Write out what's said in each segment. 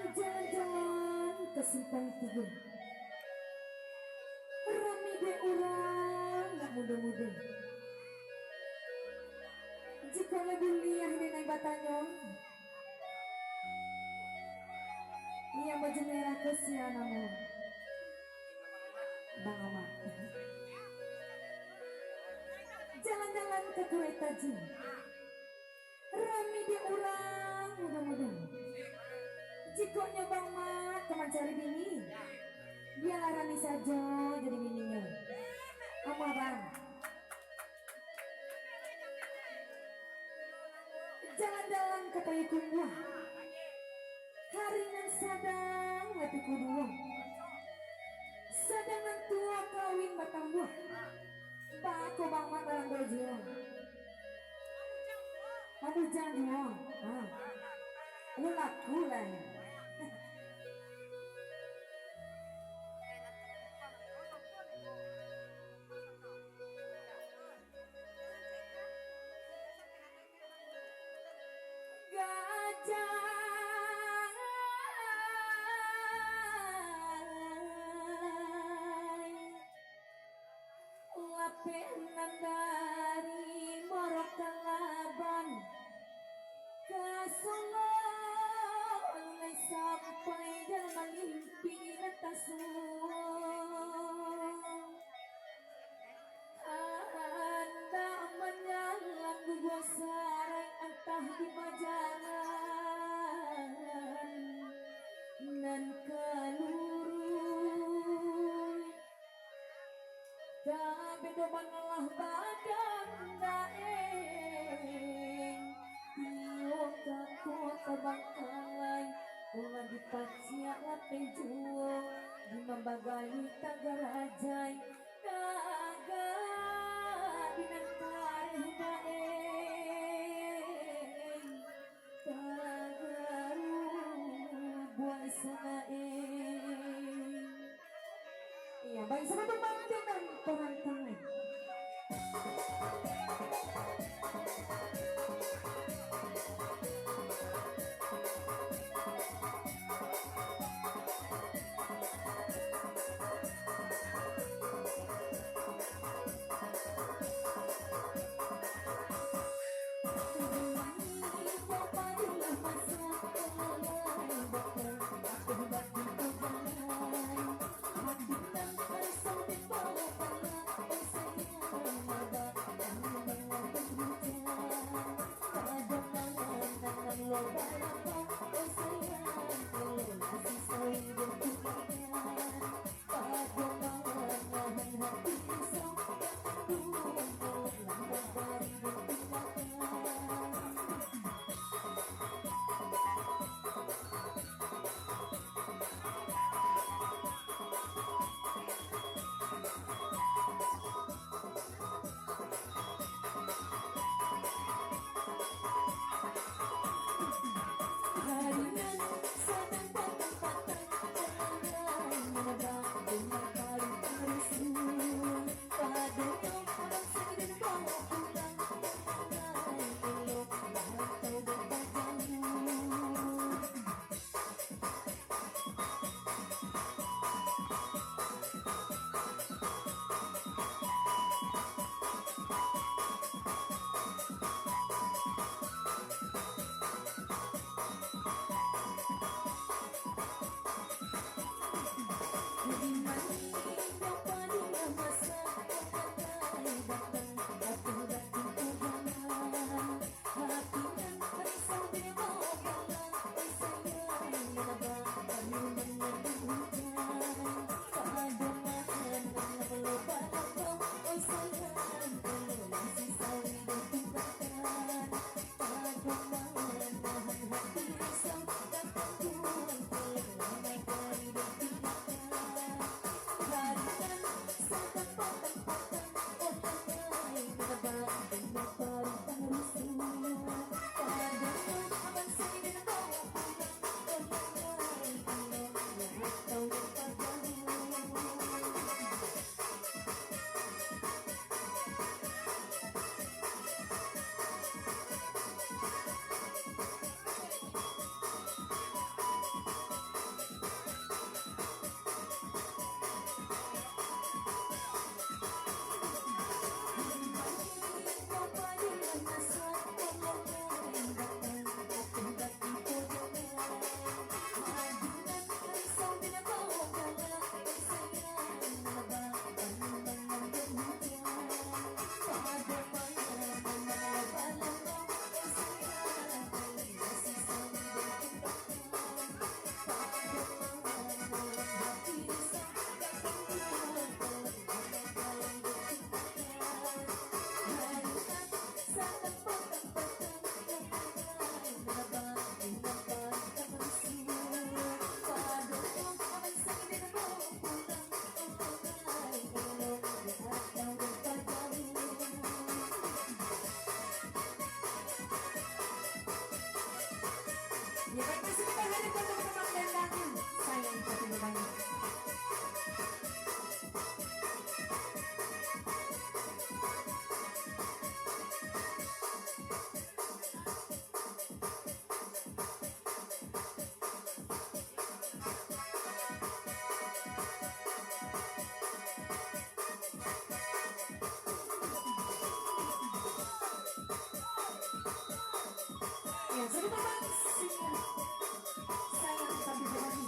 Jalan-jalan ke Simpang Tiga, rame de orang nggak muda-muda. Jika lebih liah nenai batanya, ia baju merah kesianamu, Bang Omar. Jalan-jalan ke Kuretaji, rame de orang muda-muda. Jikonya Bang Mat teman cari bini, dia larani saja jadi bininya. Apa bang? Jalan-jalan ke Payakumbuh, haringan sadang hati kedua, sadangan tua kawin batang buah. Bako Bang Mat dalam berjuang, kamu jangan lu laku lah ya. Lapenan dari Morok Kalaban ke Solo, mulai sampai dalam mimpi Natasua. Anda menyalang gua sarai entah di majalan nan keluru tapi domanlah badan daeng iyo kota Bangkalai ulah dipacia lape juo di membagai tagarajai taga binangkari daeng tagaru buasa daeng. Iya, baik sama pemandangan orang tangan. Ya baik sebentar hari teman-teman dandangan. Sayang tapi banyak. Ya sebentar lagi. Sayang tapi banyak.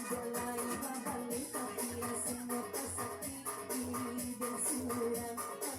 Belai babalik tapi semua sakit dan suram.